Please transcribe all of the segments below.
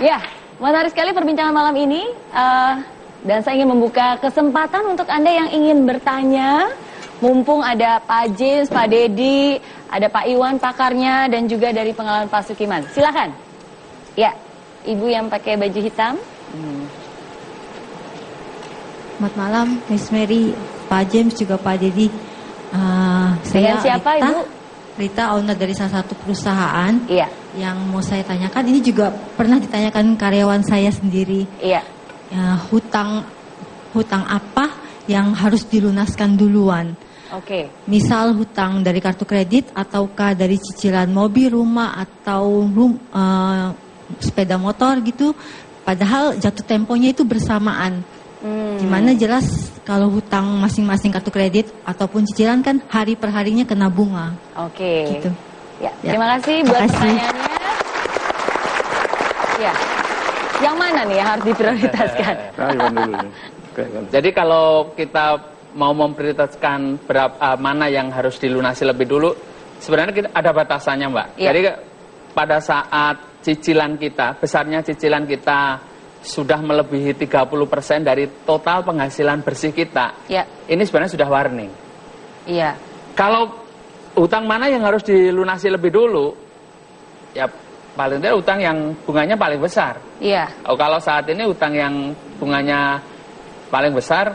Ya, menarik sekali perbincangan malam ini. Dan saya ingin membuka kesempatan untuk Anda yang ingin bertanya. Mumpung ada Pak James, Pak Dedi, ada Pak Iwan pakarnya, dan juga dari pengalaman Pak Sukiman. Silakan. Ya, Ibu yang pakai baju hitam. Selamat malam, Miss Mary, Pak James, juga Pak Dedi. Dengan siapa, Rita, Ibu? Rita, owner dari salah satu perusahaan. Iya. Yang mau saya tanyakan, ini juga pernah ditanyakan karyawan saya sendiri. Iya. Hutang apa yang harus dilunaskan duluan? Oke. Misal hutang dari kartu kredit, ataukah dari cicilan mobil, rumah, atau sepeda motor gitu. Padahal jatuh temponya itu bersamaan. Gimana jelas kalau hutang masing-masing kartu kredit ataupun cicilan kan hari per harinya kena bunga. Oke. Gitu. Ya, terima kasih buat pertanyaannya. Ya. Yang mana nih yang harus diprioritaskan? Jadi kalau kita mau memprioritaskan mana yang harus dilunasi lebih dulu, sebenarnya ada batasannya, Mbak. Ya. Jadi pada saat cicilan kita, besarnya cicilan kita sudah melebihi 30% dari total penghasilan bersih kita. Ya. Ini sebenarnya sudah warning. Iya. Kalau hutang mana yang harus dilunasi lebih dulu? Ya paling tidak hutang yang bunganya paling besar. Iya. Kalau saat ini hutang yang bunganya paling besar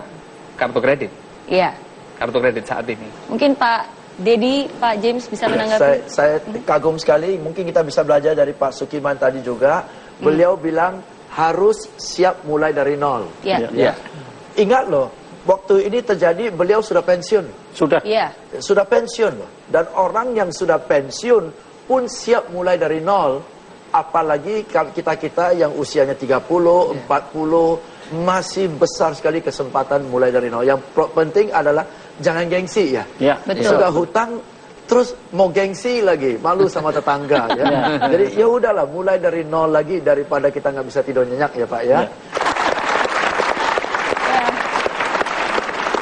kartu kredit. Iya. Kartu kredit saat ini. Mungkin Pak Dedi, Pak James bisa menanggapi. Saya kagum sekali. Mungkin kita bisa belajar dari Pak Sukiman tadi juga. Beliau bilang harus siap mulai dari nol. Iya. Ya. Ingat loh, waktu ini terjadi beliau sudah pensiun. Sudah. Iya. Sudah pensiun loh. Dan orang yang sudah pensiun pun siap mulai dari nol. Apalagi kita yang usianya 30, 40, masih besar sekali kesempatan mulai dari nol. Yang penting adalah jangan gengsi ya. Ya. Betul. Sudah hutang terus mau gengsi lagi, malu sama tetangga ya. Jadi ya udahlah, mulai dari nol lagi daripada kita nggak bisa tidur nyenyak ya Pak ya.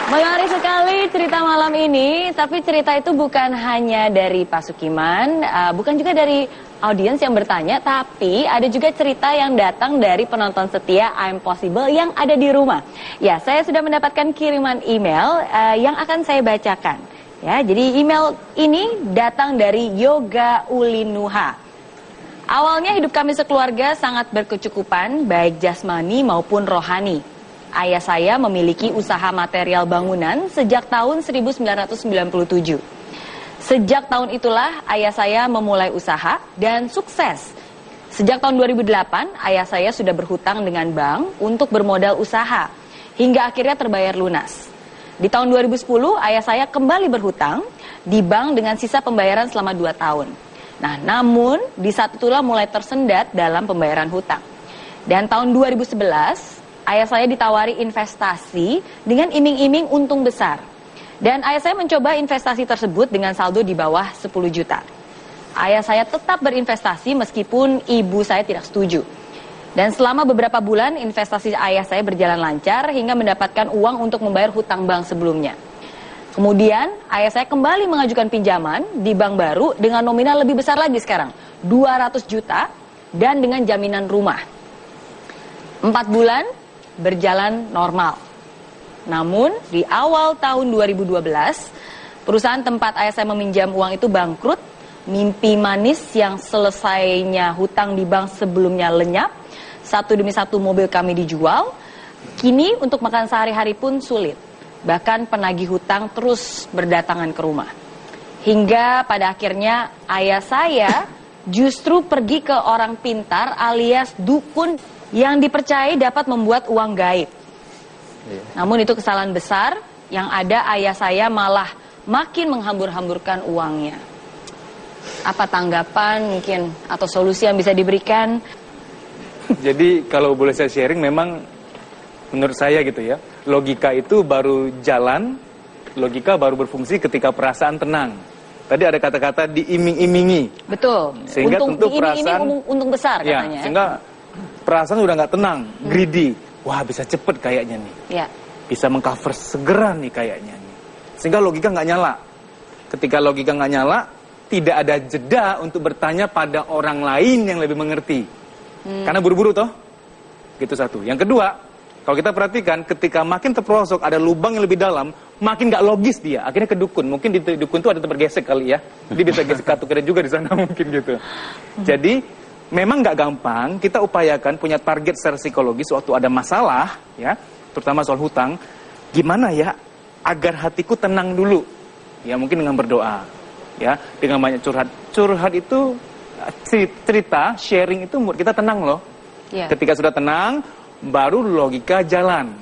Menarik sekali cerita malam ini, tapi cerita itu bukan hanya dari Pak Sukiman, bukan juga dari audiens yang bertanya, tapi ada juga cerita yang datang dari penonton setia I'm Possible yang ada di rumah. Ya, saya sudah mendapatkan kiriman email yang akan saya bacakan. Ya, jadi email ini datang dari Yoga Ulinuha. Awalnya hidup kami sekeluarga sangat berkecukupan, baik jasmani maupun rohani. Ayah saya memiliki usaha material bangunan sejak tahun 1997. Sejak tahun itulah ayah saya memulai usaha dan sukses. Sejak tahun 2008, ayah saya sudah berhutang dengan bank untuk bermodal usaha, hingga akhirnya terbayar lunas. Di tahun 2010, ayah saya kembali berhutang di bank dengan sisa pembayaran selama 2 tahun. Nah, namun di saat itulah mulai tersendat dalam pembayaran hutang. Dan tahun 2011, ayah saya ditawari investasi dengan iming-iming untung besar. Dan ayah saya mencoba investasi tersebut dengan saldo di bawah 10 juta. Ayah saya tetap berinvestasi meskipun ibu saya tidak setuju. Dan selama beberapa bulan investasi ayah saya berjalan lancar hingga mendapatkan uang untuk membayar hutang bank sebelumnya. Kemudian ayah saya kembali mengajukan pinjaman di bank baru dengan nominal lebih besar lagi sekarang, 200 juta dan dengan jaminan rumah. 4 bulan berjalan normal. Namun di awal tahun 2012, perusahaan tempat ayah saya meminjam uang itu bangkrut. Mimpi manis yang selesainya hutang di bank sebelumnya lenyap. Satu demi satu mobil kami dijual. Kini untuk makan sehari-hari pun sulit. Bahkan penagih hutang terus berdatangan ke rumah. Hingga pada akhirnya ayah saya justru pergi ke orang pintar alias dukun yang dipercayai dapat membuat uang gaib. Namun itu kesalahan besar, yang ada ayah saya malah makin menghambur-hamburkan uangnya. Apa tanggapan mungkin atau solusi yang bisa diberikan? Jadi kalau boleh saya sharing, memang menurut saya gitu ya, logika itu baru jalan, logika baru berfungsi ketika perasaan tenang. Tadi ada kata-kata diiming-imingi. Betul. Sehingga tentu perasaan untung besar ya, katanya. sehingga perasaan udah nggak tenang, greedy. Wah, bisa cepet kayaknya nih. Ya. Bisa mengcover segera nih kayaknya nih. Sehingga logika nggak nyala. Ketika logika nggak nyala, tidak ada jeda untuk bertanya pada orang lain yang lebih mengerti. Karena buru-buru toh. Gitu satu. Yang kedua, kalau kita perhatikan ketika makin terperosok ada lubang yang lebih dalam, makin nggak logis dia. Akhirnya ke dukun. Mungkin di dukun itu ada tempat gesek kali ya. Dia bisa gesek kartu kredit juga di sana mungkin gitu. Jadi memang nggak gampang. Kita upayakan punya target secara psikologis waktu ada masalah ya, terutama soal hutang. Gimana ya agar hatiku tenang dulu? Ya mungkin dengan berdoa. Ya, dengan banyak curhat. Curhat itu cerita, sharing itu membuat kita tenang loh. Yeah. Ketika sudah tenang, baru logika jalan.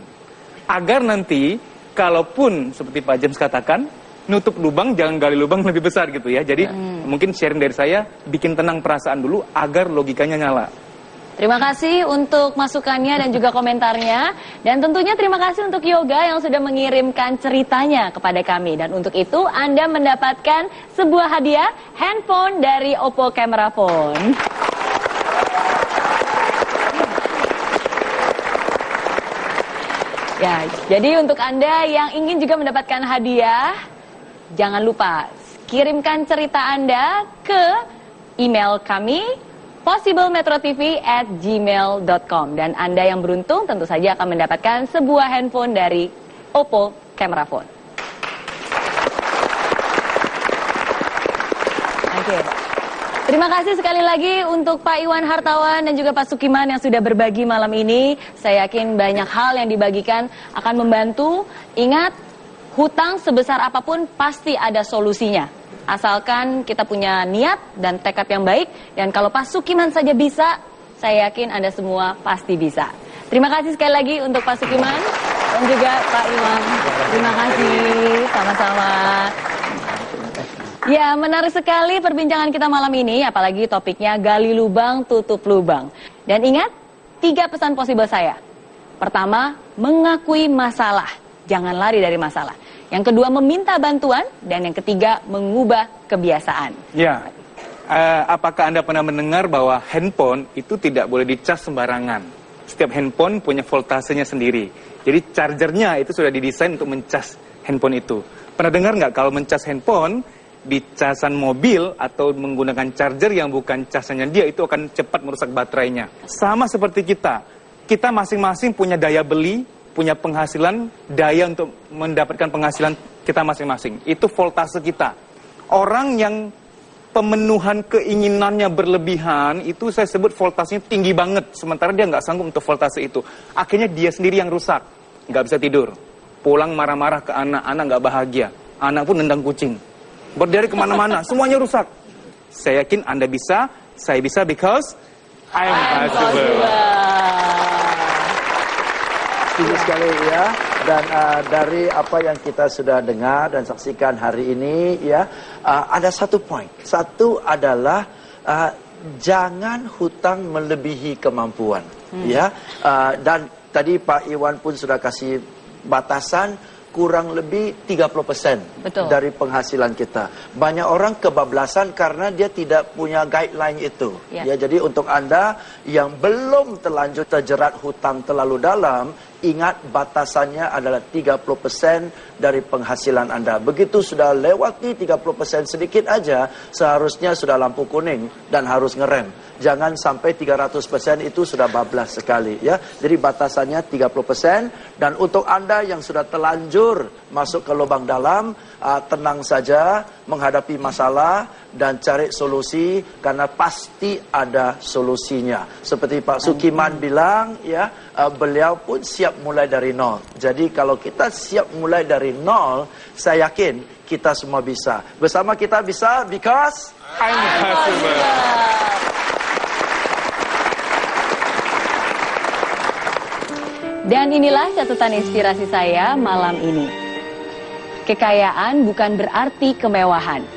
Agar nanti, kalaupun seperti Pak James katakan, nutup lubang, jangan gali lubang lebih besar gitu ya. Jadi mungkin sharing dari saya, bikin tenang perasaan dulu agar logikanya nyala. Terima kasih untuk masukannya dan juga komentarnya. Dan tentunya terima kasih untuk Yoga yang sudah mengirimkan ceritanya kepada kami. Dan untuk itu Anda mendapatkan sebuah hadiah handphone dari Oppo Camera Phone. Ya, jadi untuk Anda yang ingin juga mendapatkan hadiah, jangan lupa kirimkan cerita Anda ke email kami possiblemetrotv@gmail.com. Dan Anda yang beruntung tentu saja akan mendapatkan sebuah handphone dari Oppo Camera Phone. Oke. Terima kasih sekali lagi untuk Pak Iwan Hartawan dan juga Pak Sukiman yang sudah berbagi malam ini. Saya yakin banyak hal yang dibagikan akan membantu. Ingat, hutang sebesar apapun pasti ada solusinya. Asalkan kita punya niat dan tekad yang baik. Dan kalau Pak Sukiman saja bisa, saya yakin Anda semua pasti bisa. Terima kasih sekali lagi untuk Pak Sukiman dan juga Pak Imam. Terima kasih, sama-sama. Ya, menarik sekali perbincangan kita malam ini. Apalagi topiknya gali lubang, tutup lubang. Dan ingat, 3 pesan possible saya. Pertama, mengakui masalah. Jangan lari dari masalah. Yang kedua, meminta bantuan. Dan yang ketiga, mengubah kebiasaan. Ya, apakah Anda pernah mendengar bahwa handphone itu tidak boleh dicas sembarangan? Setiap handphone punya voltasenya sendiri. Jadi chargernya itu sudah didesain untuk mencas handphone itu. Pernah dengar nggak kalau mencas handphone, di casan mobil atau menggunakan charger yang bukan casannya dia, itu akan cepat merusak baterainya. Sama seperti kita masing-masing punya daya beli, punya penghasilan, daya untuk mendapatkan penghasilan kita masing-masing. Itu voltase kita. Orang yang pemenuhan keinginannya berlebihan, itu saya sebut voltasenya tinggi banget. Sementara dia nggak sanggup untuk voltase itu. Akhirnya dia sendiri yang rusak. Nggak bisa tidur. Pulang marah-marah ke anak nggak bahagia. Anak pun nendang kucing. Berdiri kemana-mana, semuanya rusak. Saya yakin Anda bisa, saya bisa because I'm possible. Setuju sekali ya. Dan dari apa yang kita sudah dengar dan saksikan hari ini ya, ada satu poin. Satu adalah jangan hutang melebihi kemampuan. Ya, dan tadi Pak Iwan pun sudah kasih batasan kurang lebih 30% dari penghasilan kita. Banyak orang kebablasan karena dia tidak punya guideline itu. Ya, jadi untuk Anda yang belum terlanjur terjerat hutang terlalu dalam, ingat batasannya adalah 30% dari penghasilan Anda. Begitu sudah lewati 30% sedikit aja, seharusnya sudah lampu kuning dan harus ngerem. Jangan sampai 300% itu sudah bablas sekali ya. Jadi batasannya 30%. Dan untuk Anda yang sudah terlanjur masuk ke lubang dalam, tenang saja menghadapi masalah dan cari solusi karena pasti ada solusinya. Seperti Pak Sukiman bilang ya, beliau pun siap mulai dari nol. Jadi kalau kita siap mulai dari nol, saya yakin kita semua bisa. Bersama kita bisa because I'm possible. Dan inilah catatan inspirasi saya malam ini. Kekayaan bukan berarti kemewahan.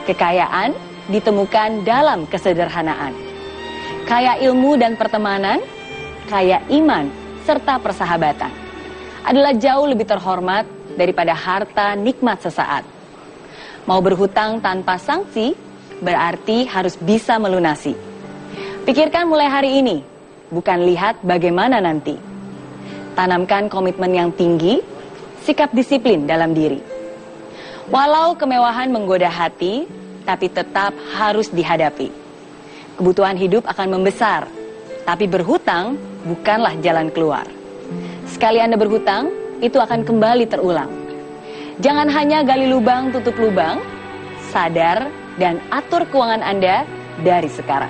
Kekayaan ditemukan dalam kesederhanaan. Kaya ilmu dan pertemanan, kaya iman serta persahabatan adalah jauh lebih terhormat daripada harta nikmat sesaat. Mau berhutang tanpa sanksi berarti harus bisa melunasi. Pikirkan mulai hari ini, bukan lihat bagaimana nanti. Tanamkan komitmen yang tinggi, sikap disiplin dalam diri. Walau kemewahan menggoda hati, tapi tetap harus dihadapi. Kebutuhan hidup akan membesar, Tapi berhutang bukanlah jalan keluar. Sekali Anda berhutang, itu akan kembali terulang. Jangan hanya gali lubang tutup lubang, sadar dan atur keuangan Anda dari sekarang.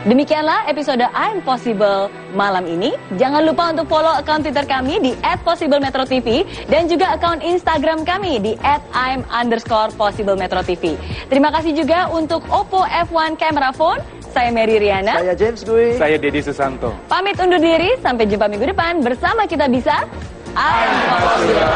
Demikianlah episode I'm Possible malam ini. Jangan lupa untuk follow akun Twitter kami di @possiblemetrotv dan juga akun Instagram kami di @I'm_possiblemetrotv. Terima kasih juga untuk Oppo F1 Camera Phone. Saya Mary Riana. Saya James Gui. Saya Dedi Susanto. Pamit undur diri, sampai jumpa minggu depan bersama Kita Bisa. I'm Possible.